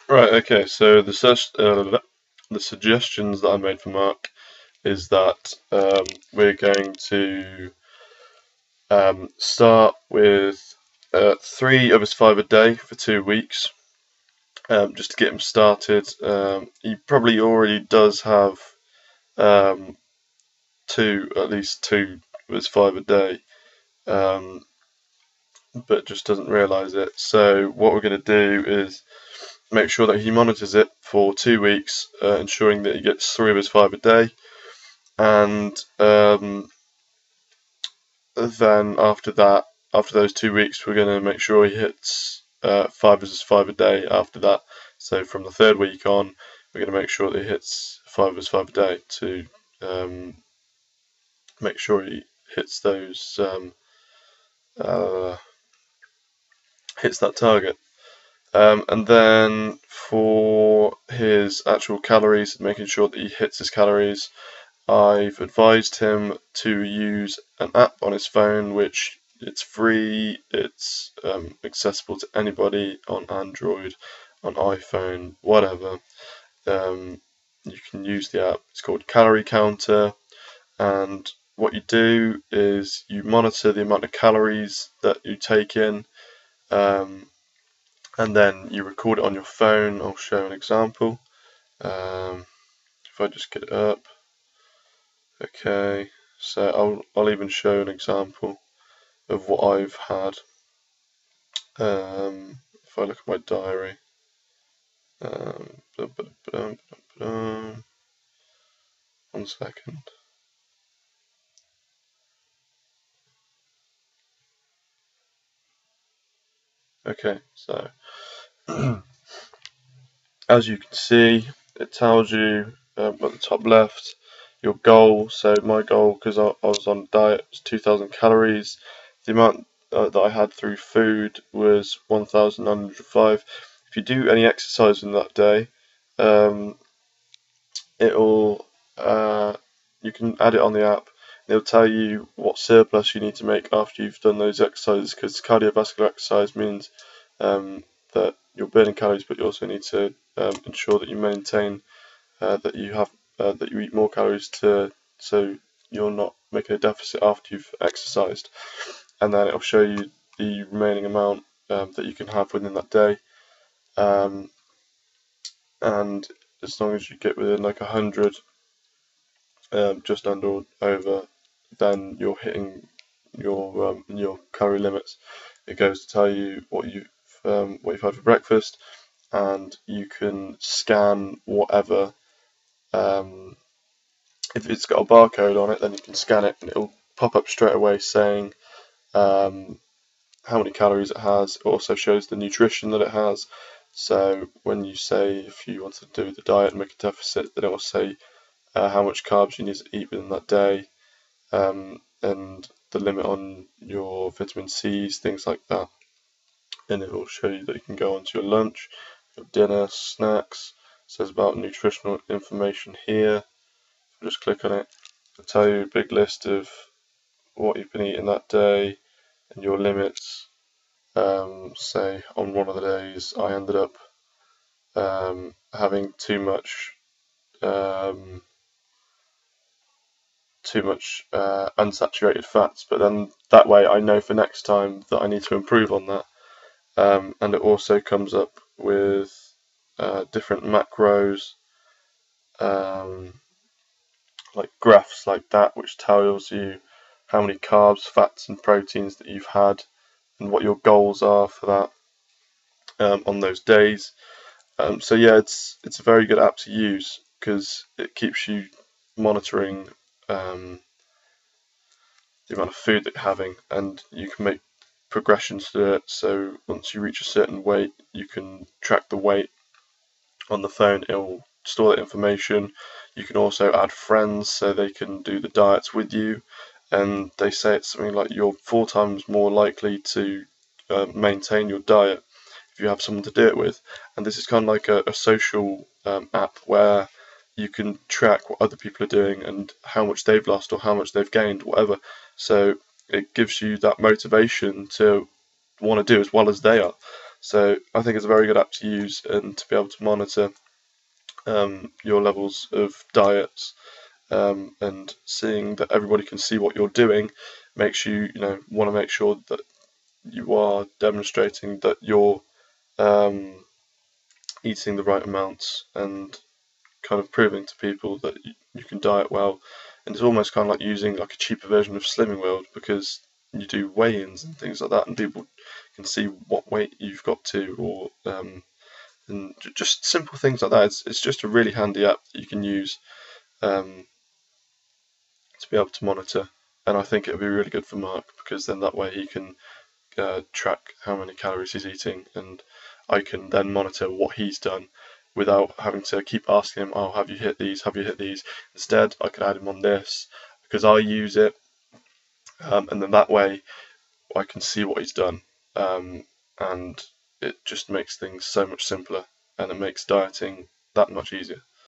Right, okay, so the suggestions that I made for Mark is that we're going to start with 3 of his 5 a day for 2 weeks, just to get him started. He probably already does have um, at least 2 of his 5 a day, um, but just doesn't realise it. So what we're going to do is make sure that he monitors it for 2 weeks, ensuring that he gets 3 of his 5 a day, and then after that, after those 2 weeks, we're going to make sure he hits 5 of his 5 a day after that. So from the third week on, we're going to make sure that he hits 5 of his 5 a day to make sure he hits those uh, hits that target. And then for his actual calories, making sure that he hits his calories, I've advised him to use an app on his phone, which it's free, it's accessible to anybody on Android, on iPhone, whatever. You can use the app. It's called Calorie Counter, and what you do is you monitor the amount of calories that you take in, and then you record it on your phone. I'll show an example. If I just get it up. Okay, so I'll even show an example of what I've had. If I look at my diary, um, 1 second. Okay, so as you can see, it tells you at the top left your goal. So my goal, because I was on a diet, was 2,000 calories. The amount that I had through food was 1,905. If you do any exercise in that day, it'll you can add it on the app. It'll tell you what surplus you need to make after you've done those exercises, because cardiovascular exercise means that you're burning calories, but you also need to ensure that you maintain that you eat more calories so you're not making a deficit after you've exercised, and then it'll show you the remaining amount that you can have within that day, and as long as you get within like 100, just under or over, then you're hitting your calorie limits. It goes to tell you what you've had for breakfast, and you can scan whatever. If it's got a barcode on it, then you can scan it, and it'll pop up straight away saying how many calories it has. It also shows the nutrition that it has. So when you say if you want to do the diet and make a deficit, then it will say how much carbs you need to eat within that day, and the limit on your vitamin C's, things like that. And it will show you that you can go on to your lunch, your dinner, snacks. It says about nutritional information here. Just click on it. It'll tell you a big list of what you've been eating that day and your limits. Say on one of the days I ended up having too much unsaturated fats, but then that way I know for next time that I need to improve on that. And it also comes up with different macros, like graphs like that, which tells you how many carbs, fats, and proteins that you've had, and what your goals are for that on those days. So yeah, it's a very good app to use because it keeps you monitoring the amount of food that you're having, and you can make progressions to it. So once you reach a certain weight, you can track the weight on the phone. It will store that information. You can also add friends so they can do the diets with you, and they say it's something like you're 4 times more likely to maintain your diet if you have someone to do it with. And this is kind of like a social app where you can track what other people are doing and how much they've lost or how much they've gained, whatever. So it gives you that motivation to want to do as well as they are. So I think it's a very good app to use and to be able to monitor your levels of diets, and seeing that everybody can see what you're doing makes you, want to make sure that you are demonstrating that you're eating the right amounts and kind of proving to people that you can diet well. And it's almost kind of like using like a cheaper version of Slimming World, because you do weigh-ins and things like that, and people can see what weight you've got to, or and just simple things like that. It's just a really handy app that you can use to be able to monitor. And I think it would be really good for Mark, because then that way he can track how many calories he's eating, and I can then monitor what he's done without having to keep asking him, oh, have you hit these? Have you hit these? Instead, I could add him on this because I use it, and then that way I can see what he's done, and it just makes things so much simpler, and it makes dieting that much easier.